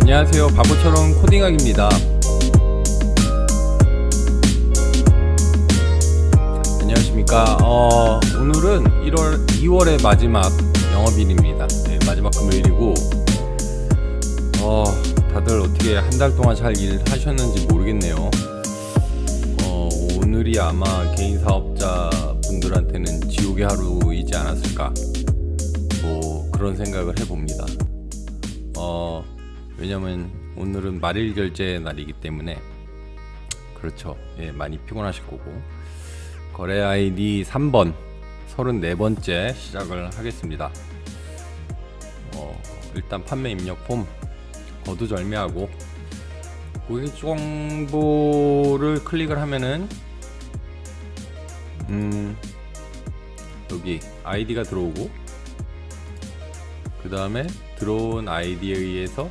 안녕하세요. 바보처럼 코딩하기입니다. 안녕하십니까. 오늘은 2월의 마지막 영업일입니다. 네, 마지막 금요일이고 다들 어떻게 한 달 동안 잘 일하셨는지 모르겠네요. 오늘이 아마 개인 사업자 분들한테는 지옥의 하루이지 않았을까, 뭐 그런 생각을 해봅니다. 왜냐면 오늘은 말일 결제 날이기 때문에 그렇죠. 예, 많이 피곤하실 거고. 거래 아이디 3번 34번째 시작을 하겠습니다. 일단 판매 입력 폼 거두절미하고 고객 정보를 클릭을 하면은 여기 아이디가 들어오고, 그 다음에 들어온 아이디에 의해서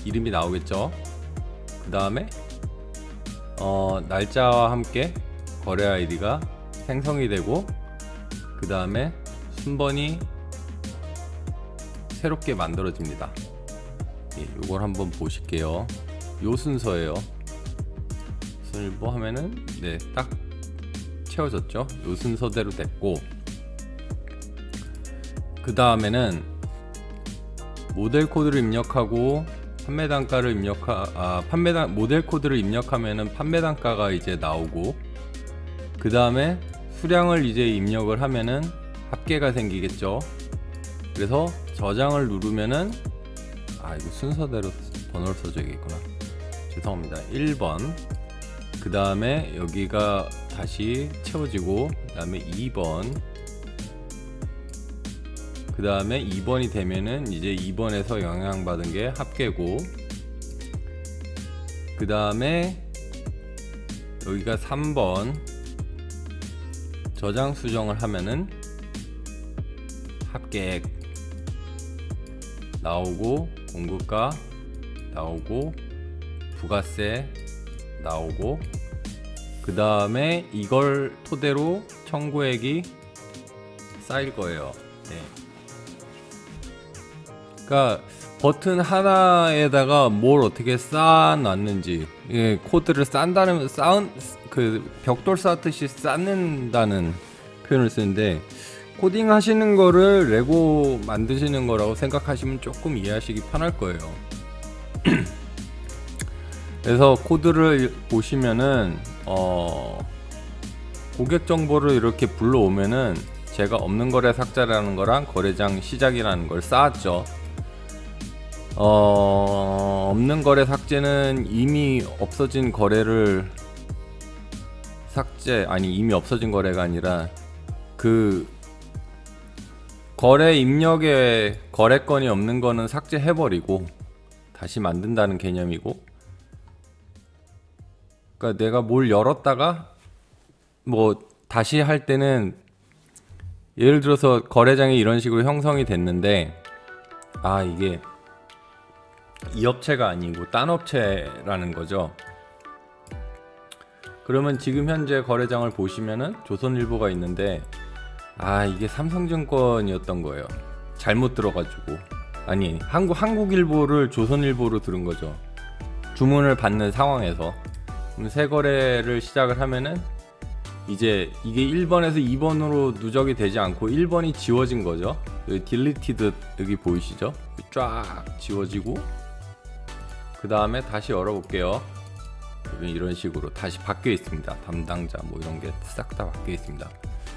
이름이 나오겠죠. 그 다음에 날짜와 함께 거래 아이디가 생성이 되고, 그 다음에 순번이 새롭게 만들어집니다. 예, 요걸 한번 보실게요. 요 순서예요. 순일보 하면은 네, 딱 채워졌죠. 요 순서대로 됐고, 그 다음에는 모델 코드를 입력하고 판매 단가를 모델 코드를 입력하면은 판매 단가가 이제 나오고, 그 다음에 수량을 이제 입력을 하면은 합계가 생기겠죠. 그래서 저장을 누르면은 이거 순서대로 번호를 써줘야겠구나. 죄송합니다. 1번, 그 다음에 여기가 다시 채워지고, 그 다음에 2번, 그 다음에 2번이 되면은 이제 2번에서 영향받은 게 합계고, 그 다음에 여기가 3번 저장 수정을 하면은 합계 나오고, 공급가 나오고, 부가세 나오고, 그 다음에 이걸 토대로 청구액이 쌓일 거예요. 네. 그러니까 버튼 하나에다가 뭘 어떻게 쌓아놨는지, 예, 코드를 그 벽돌 쌓듯이 쌓는다는 표현을 쓰는데, 코딩 하시는 거를 레고 만드시는 거라고 생각하시면 조금 이해하시기 편할 거예요. 그래서 코드를 보시면은 고객 정보를 이렇게 불러오면은 제가 없는 거래 삭제라는 거랑 거래장 시작이라는 걸 쌓았죠. 없는 거래 삭제는 이미 없어진 거래를 이미 없어진 거래가 아니라 그 거래 입력에 거래건이 없는 거는 삭제해버리고 다시 만든다는 개념이고, 그러니까 내가 뭘 열었다가 뭐 다시 할 때는, 예를 들어서 거래장이 이런 식으로 형성이 됐는데 이게 이 업체가 아니고 딴 업체라는 거죠. 그러면 지금 현재 거래장을 보시면은 조선일보가 있는데 이게 삼성증권이었던 거예요. 잘못 들어가지고, 한국일보를 조선일보로 들은 거죠. 주문을 받는 상황에서. 그럼 새 거래를 시작을 하면은 이제 이게 1번에서 2번으로 누적이 되지 않고 1번이 지워진 거죠. 여기 딜리티드 여기 보이시죠? 쫙 지워지고, 그 다음에 다시 열어볼게요. 이런 식으로 다시 바뀌어 있습니다. 담당자 뭐 이런 게 싹 다 바뀌어 있습니다.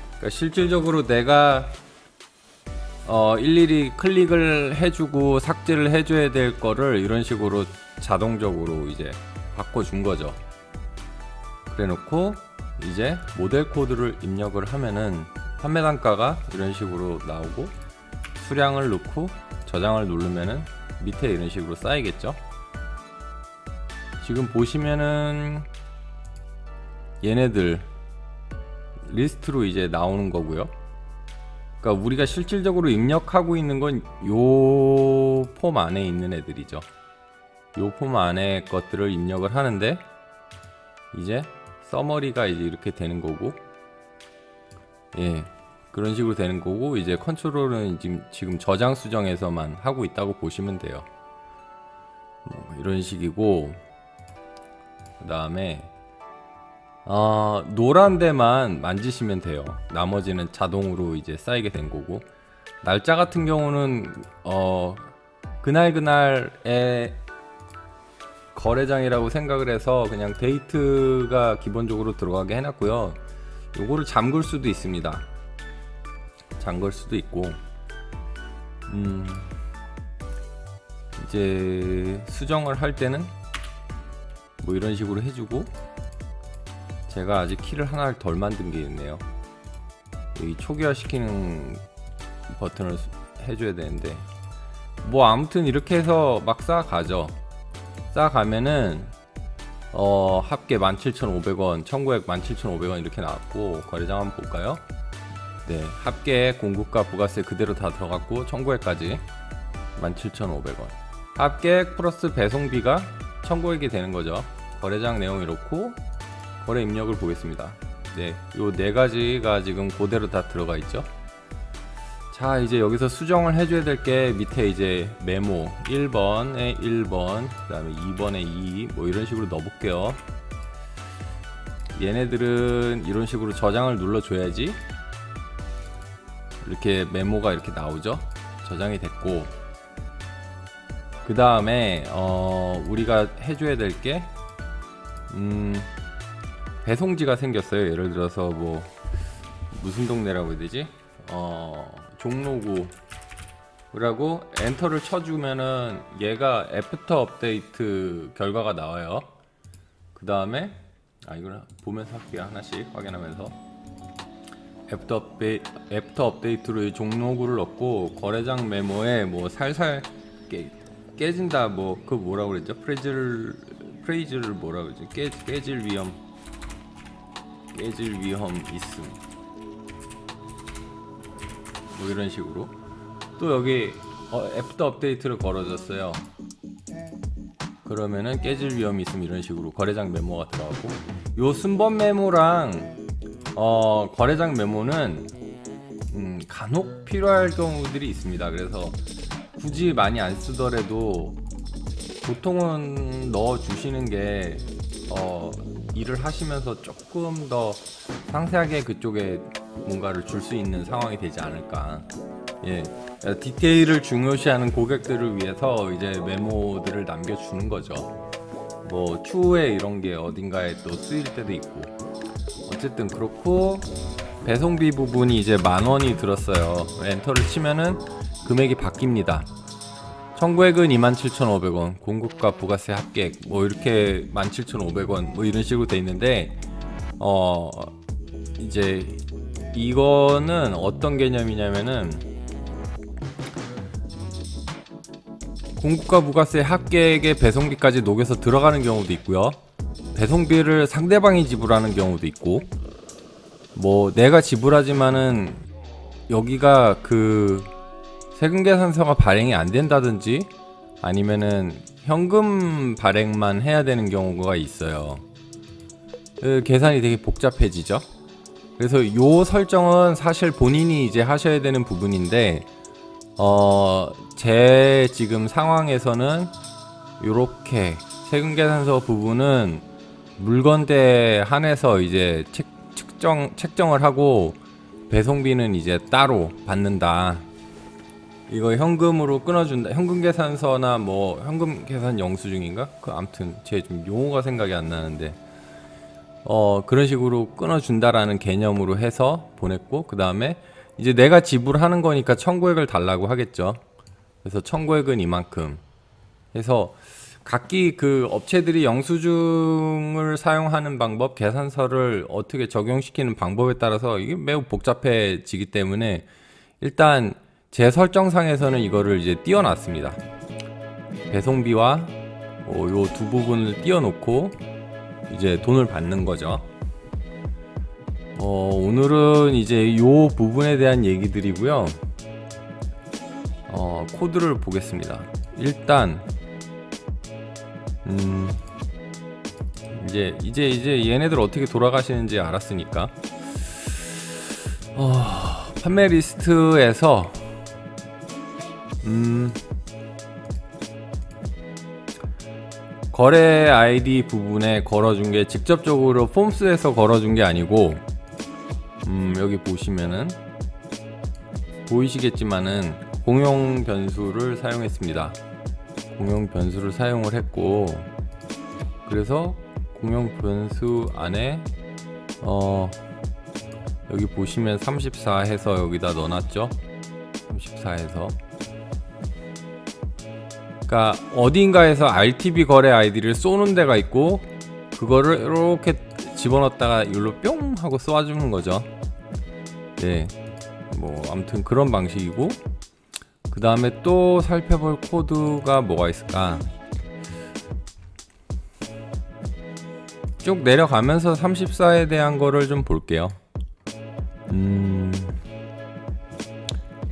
그러니까 실질적으로 내가 일일이 클릭을 해주고 삭제를 해줘야 될 거를 이런 식으로 자동적으로 이제 바꿔준 거죠. 그래 놓고 이제 모델 코드를 입력을 하면은 판매 단가가 이런 식으로 나오고, 수량을 넣고 저장을 누르면은 밑에 이런 식으로 쌓이겠죠. 지금 보시면은 얘네들 리스트로 이제 나오는 거고요. 그러니까 우리가 실질적으로 입력하고 있는 건 요 폼 안에 있는 애들이죠. 요 폼 안에 것들을 입력을 하는데, 이제 서머리가 이제 이렇게 되는 거고, 예, 그런 식으로 되는 거고, 이제 컨트롤은 지금 저장 수정에서만 하고 있다고 보시면 돼요. 이런 식이고, 그 다음에 노란 데만 만지시면 돼요. 나머지는 자동으로 이제 쌓이게 된 거고, 날짜 같은 경우는 그날의 거래장이라고 생각을 해서 그냥 데이트가 기본적으로 들어가게 해놨고요. 요거를 잠글 수도 있습니다. 잠글 수도 있고, 이제 수정을 할 때는 뭐 이런 식으로 해주고, 제가 아직 키를 하나를 덜 만든 게 있네요. 이 초기화 시키는 버튼을 해줘야 되는데, 뭐 아무튼 이렇게 해서 막 쌓아가죠. 쌓아가면은 합계 17,500원, 청구액 17,500원 이렇게 나왔고, 거래장 한번 볼까요? 네, 합계 공급가 부가세 그대로 다 들어갔고, 청구액까지 17,500원, 합계액 플러스 배송비가 청구액이 되는 거죠. 거래장 내용 이렇고, 거래 입력을 보겠습니다. 네, 요 네 가지가 지금 그대로 다 들어가 있죠. 자, 이제 여기서 수정을 해줘야 될 게 밑에 이제 메모 1번에 1번, 그 다음에 2번에 2, 뭐 이런 식으로 넣어볼게요. 얘네들은 이런 식으로 저장을 눌러줘야지 이렇게 메모가 이렇게 나오죠. 저장이 됐고, 그 다음에 우리가 해줘야 될 게 배송지가 생겼어요. 예를 들어서 뭐 무슨 동네라고 해야 되지? 종로구라고 엔터를 쳐주면은 얘가 애프터 업데이트 결과가 나와요. 그 다음에 이거는 보면서 할게요. 하나씩 확인하면서. 애프터 업데이트로 이 종로구를 넣고, 거래장 메모에 뭐 살살 깨진다, 뭐 그 뭐라고 그랬죠? 프레이즈를 뭐라고 그랬지? 깨질 위험 있음, 뭐 이런 식으로. 또 여기 애프터 업데이트를 걸어줬어요. 그러면은 깨질 위험이 있음, 이런 식으로 거래장 메모가 들어가고, 요 순번 메모랑 거래장 메모는 간혹 필요할 경우들이 있습니다. 그래서 굳이 많이 안 쓰더라도 보통은 넣어 주시는 게 일을 하시면서 조금 더 상세하게 그쪽에 뭔가를 줄 수 있는 상황이 되지 않을까. 예, 디테일을 중요시하는 고객들을 위해서 이제 메모들을 남겨주는 거죠. 뭐 추후에 이런 게 어딘가에 또 쓰일 때도 있고. 어쨌든 그렇고, 배송비 부분이 이제 10,000원이 들었어요. 엔터를 치면은 금액이 바뀝니다. 청구액은 27,500원, 공급가 부가세 합계액 뭐 이렇게 17,500원 뭐 이런 식으로 돼 있는데, 이제 이거는 어떤 개념이냐면은, 공급가 부가세 합계액에 배송비까지 녹여서 들어가는 경우도 있고요. 배송비를 상대방이 지불하는 경우도 있고, 뭐 내가 지불하지만은 여기가 그 세금계산서가 발행이 안 된다든지, 아니면은 현금 발행만 해야 되는 경우가 있어요. 그 계산이 되게 복잡해지죠. 그래서 요 설정은 사실 본인이 이제 하셔야 되는 부분인데, 제 지금 상황에서는 요렇게 세금계산서 부분은 물건대에 한해서 이제 책정을 하고, 배송비는 이제 따로 받는다. 이거 현금으로 끊어준다. 현금 계산서나 뭐 현금 계산 영수증인가? 아무튼 제 좀 용어가 생각이 안 나는데, 그런 식으로 끊어준다라는 개념으로 해서 보냈고, 그 다음에 이제 내가 지불하는 거니까 청구액을 달라고 하겠죠. 그래서 청구액은 이만큼 해서, 각기 그 업체들이 영수증을 사용하는 방법, 계산서를 어떻게 적용시키는 방법에 따라서 이게 매우 복잡해지기 때문에, 일단 제 설정상에서는 이거를 이제 띄워놨습니다. 배송비와 요 두 부분을 띄워놓고 이제 돈을 받는 거죠. 오늘은 이제 요 부분에 대한 얘기들이고요. 코드를 보겠습니다. 일단 이제 얘네들 어떻게 돌아가시는지 알았으니까, 판매 리스트에서 거래 아이디 부분에 걸어준 게 직접적으로 폼스에서 걸어준 게 아니고 여기 보시면은 보이시겠지만은 공용 변수를 사용했습니다. 공용 변수를 사용을 했고, 그래서 공용 변수 안에 여기 보시면 34 해서 여기다 넣어놨죠. 34 해서, 그러니까 어딘가에서 RTB 거래 아이디를 쏘는 데가 있고, 그거를 이렇게 집어넣었다가 이걸로 뿅 하고 쏴주는 거죠. 네, 뭐 아무튼 그런 방식이고, 그 다음에 또 살펴볼 코드가 뭐가 있을까? 쭉 내려가면서 34에 대한 거를 좀 볼게요.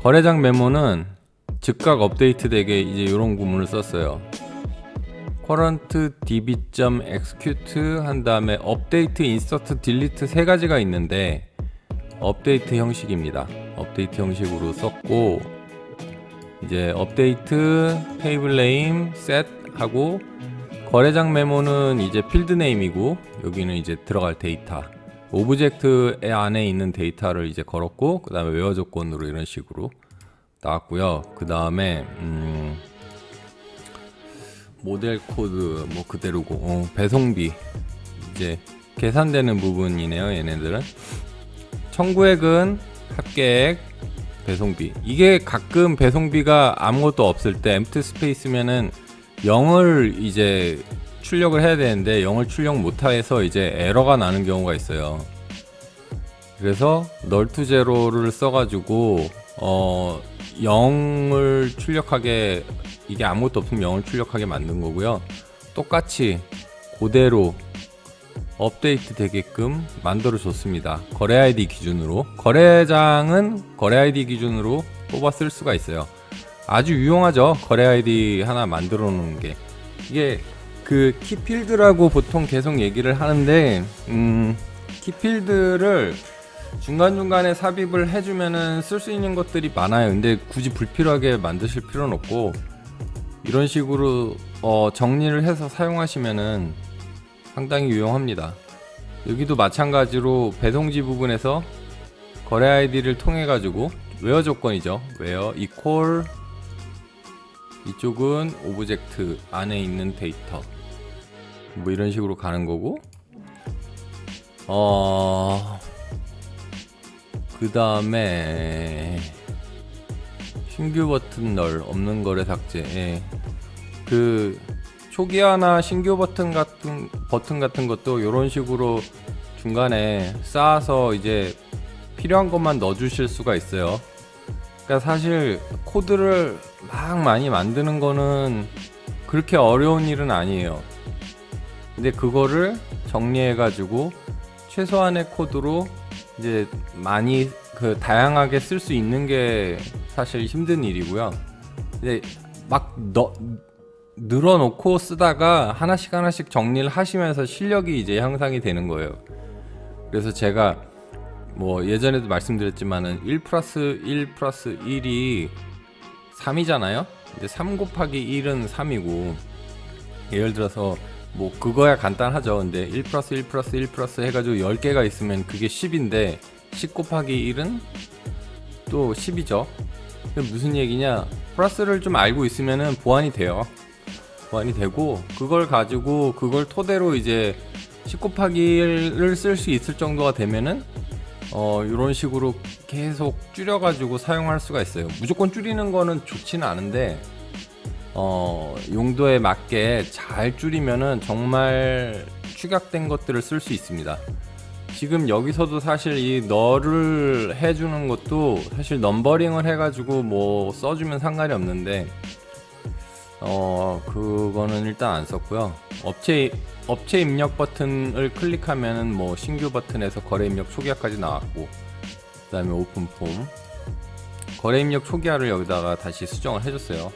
거래장 메모는 즉각 업데이트 되게 이제 이런 구문을 썼어요. current db.execute 한 다음에 update, insert, delete 세 가지가 있는데 업데이트 형식입니다. 업데이트 형식으로 썼고, 이제 업데이트, 테이블 네임, 셋 하고, 거래장 메모는 이제 필드 네임이고, 여기는 이제 들어갈 데이터, 오브젝트 안에 있는 데이터를 이제 걸었고, 그 다음에 웨어 조건으로 이런 식으로 나왔고요. 그 다음에 모델 코드 뭐 그대로고, 배송비 이제 계산되는 부분이네요. 얘네들은 청구액은 합계액, 배송비. 이게 가끔 배송비가 아무것도 없을 때 empty 스페이스면은 0을 이제 출력을 해야 되는데 0을 출력 못해서 이제 에러가 나는 경우가 있어요. 그래서 null to zero를 써가지고 0을 출력하게, 이게 아무것도 없으면 0을 출력하게 만든 거고요. 똑같이 그대로 업데이트 되게끔 만들어 줬습니다. 거래 아이디 기준으로. 거래장은 거래 아이디 기준으로 뽑아 쓸 수가 있어요. 아주 유용하죠. 거래 아이디 하나 만들어 놓은 게. 이게 그 키필드라고 보통 계속 얘기를 하는데, 키필드를 중간중간에 삽입을 해주면은 쓸 수 있는 것들이 많아요. 근데 굳이 불필요하게 만드실 필요는 없고, 이런 식으로 정리를 해서 사용하시면은 상당히 유용합니다. 여기도 마찬가지로 배송지 부분에서 거래 아이디를 통해 가지고 웨어 조건이죠. 웨어 equal, 이쪽은 오브젝트 안에 있는 데이터, 뭐 이런 식으로 가는 거고, 그 다음에 신규 버튼 널, 없는 거래 삭제. 그 초기화나 신규 버튼 같은 것도 이런 식으로 중간에 쌓아서 이제 필요한 것만 넣어 주실 수가 있어요. 그러니까 사실 코드를 막 많이 만드는 거는 그렇게 어려운 일은 아니에요. 근데 그거를 정리해 가지고 최소한의 코드로 이제 많이 다양하게 쓸 수 있는 게 사실 힘든 일이고요. 근데 막 늘어놓고 쓰다가 하나씩 정리를 하시면서 실력이 이제 향상이 되는 거예요. 그래서 제가 뭐 예전에도 말씀드렸지만은 1 플러스 1 플러스 1이 3이잖아요. 근데 3 곱하기 1은 3이고, 예를 들어서 뭐 그거야 간단하죠. 근데 1 플러스 1 플러스 1 플러스 해가지고 10개가 있으면 그게 10인데 10 곱하기 1은 또 10이죠. 무슨 얘기냐, 플러스를 좀 알고 있으면은 보완이 돼요. 보완이 되고, 그걸 가지고 그걸 토대로 이제 10 곱하기 1을 쓸 수 있을 정도가 되면은 이런 식으로 계속 줄여가지고 사용할 수가 있어요. 무조건 줄이는 거는 좋지는 않은데 용도에 맞게 잘 줄이면은 정말 축약된 것들을 쓸 수 있습니다. 지금 여기서도 사실 이 널을 해주는 것도 사실 넘버링을 해가지고 뭐 써주면 상관이 없는데 그거는 일단 안 썼고요. 업체 입력 버튼을 클릭하면은 뭐 신규 버튼에서 거래 입력 초기화까지 나왔고, 그 다음에 오픈 폼, 거래 입력 초기화를 여기다가 다시 수정을 해줬어요.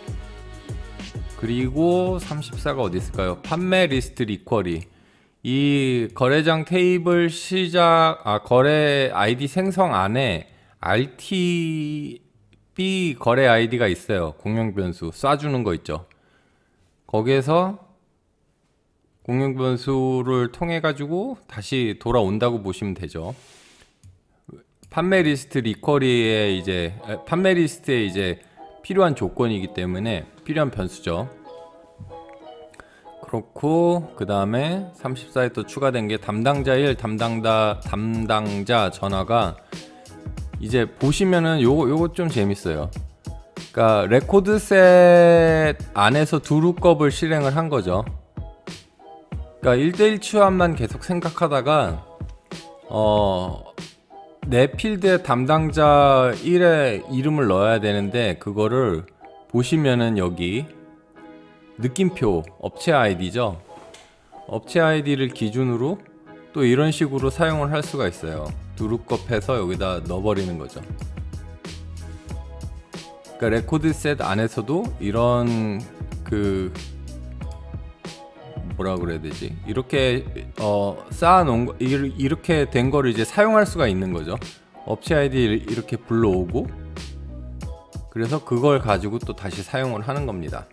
그리고 34가 어디 있을까요? 판매 리스트 리쿼리. 이 거래장 테이블 거래 아이디 생성 안에 RTB 거래 아이디가 있어요. 공용 변수 쏴주는 거 있죠. 거기에서 공용 변수를 통해 가지고 다시 돌아온다고 보시면 되죠. 판매 리스트 리쿼리에 이제 판매 리스트에 이제 필요한 조건이기 때문에 필요한 변수죠. 그렇고 그 다음에 34에 또 추가된 게 담당자 1, 담당자 전화가 이제 보시면은 요거 좀 재밌어요. 그러니까 레코드셋 안에서 두 룩업을 실행을 한 거죠. 그러니까 1대1 치환만 계속 생각하다가 내 필드에 담당자 1의 이름을 넣어야 되는데 그거를 보시면은 여기 느낌표 업체 아이디죠. 업체 아이디를 기준으로 또 이런 식으로 사용을 할 수가 있어요. 두루컵 해서 여기다 넣어버리는 거죠. 그러니까 레코드 셋 안에서도 이런 그 뭐라 그래야 되지? 이렇게 쌓아놓은 거, 이렇게 된 거를 이제 사용할 수가 있는 거죠. 업체 아이디 이렇게 불러오고 그래서 그걸 가지고 또 다시 사용을 하는 겁니다.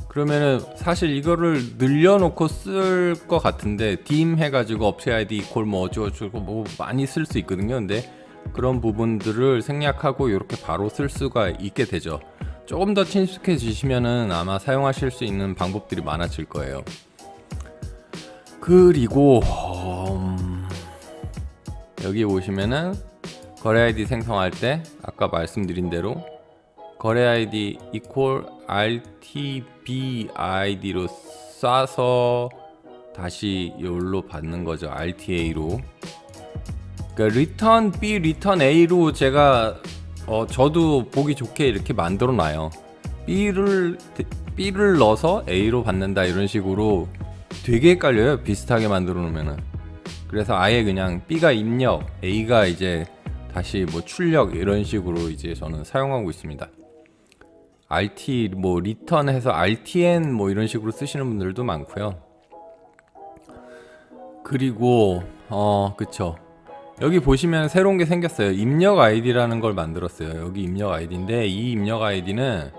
그러면은 사실 이거를 늘려놓고 쓸 것 같은데 dim 해가지고 업체 아이디 이퀄 뭐 어쩌고저쩌고 뭐 많이 쓸 수 있거든요. 근데 그런 부분들을 생략하고 이렇게 바로 쓸 수가 있게 되죠. 조금 더 친숙해지시면은 아마 사용하실 수 있는 방법들이 많아질 거예요. 그리고 여기 보시면은 거래 아이디 생성할 때 아까 말씀드린 대로 거래 아이디 equal RTB 아이디로 쏴서 다시 여기로 받는 거죠. RTA로. 그러니까 return B, return A로 제가 저도 보기 좋게 이렇게 만들어 놔요. B를 넣어서 A로 받는다 이런 식으로 되게 헷갈려요. 비슷하게 만들어 놓으면은. 그래서 아예 그냥 B가 입력, A가 이제 다시 뭐 출력 이런 식으로 이제 저는 사용하고 있습니다. RT 뭐 리턴 해서 RTN 뭐 이런 식으로 쓰시는 분들도 많고요. 그리고 그쵸. 여기 보시면 새로운 게 생겼어요. 입력 아이디라는 걸 만들었어요. 여기 입력 아이디인데 이 입력 아이디는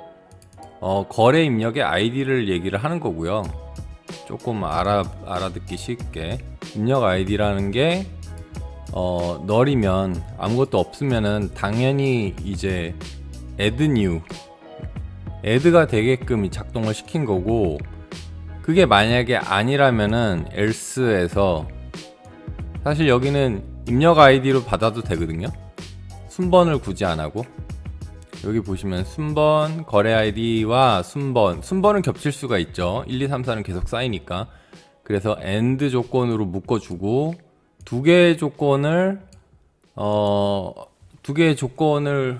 거래 입력의 아이디를 얘기를 하는 거고요. 조금 알아듣기 쉽게 입력 아이디라는 게 널이면 아무것도 없으면은 당연히 이제 add new add가 되게끔 작동을 시킨 거고, 그게 만약에 아니라면은 else에서 사실 여기는 입력 아이디로 받아도 되거든요. 순번을 굳이 안 하고 여기 보시면 순번, 거래 아이디와 순번은 겹칠 수가 있죠. 1, 2, 3, 4는 계속 쌓이니까. 그래서 AND 조건으로 묶어주고 두 개의 조건을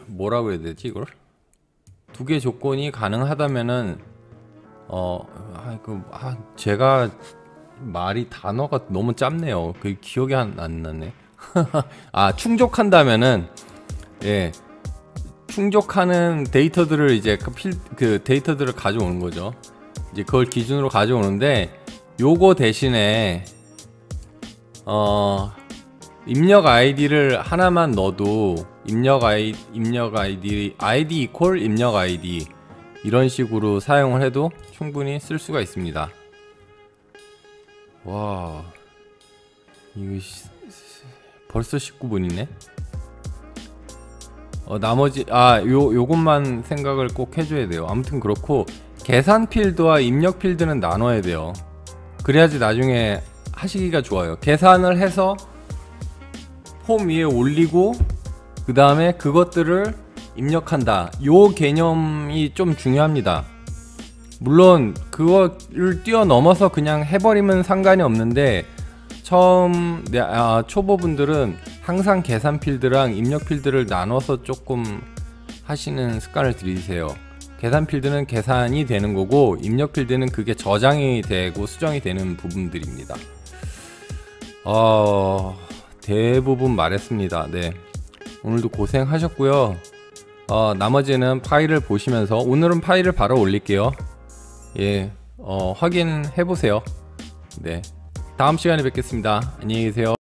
뭐라고 해야 되지 이걸? 두 개의 조건이 가능하다면은 제가 말이 단어가 너무 짧네요. 그 기억이 안 나네. 충족한다면은 예. 충족하는 데이터들을 이제 그 데이터들을 가져오는 거죠. 이제 그걸 기준으로 가져오는데 요거 대신에 입력 아이디를 하나만 넣어도 입력 아이디 이퀄 입력 아이디 이런 식으로 사용을 해도 충분히 쓸 수가 있습니다. 와, 이거 벌써 19분이네. 나머지 요것만 생각을 꼭 해줘야 돼요. 아무튼 그렇고 계산 필드와 입력 필드는 나눠야 돼요. 그래야지 나중에 하시기가 좋아요. 계산을 해서 폼 위에 올리고 그 다음에 그것들을 입력한다. 요 개념이 좀 중요합니다. 물론 그거를 뛰어넘어서 그냥 해버리면 상관이 없는데 초보분들은 항상 계산 필드랑 입력 필드를 나눠서 조금 하시는 습관을 들이세요. 계산 필드는 계산이 되는 거고 입력 필드는 그게 저장이 되고 수정이 되는 부분들입니다. 대부분 말했습니다. 네, 오늘도 고생하셨고요. 나머지는 파일을 보시면서 오늘은 파일을 바로 올릴게요. 예, 확인해 보세요. 네, 다음 시간에 뵙겠습니다. 안녕히 계세요.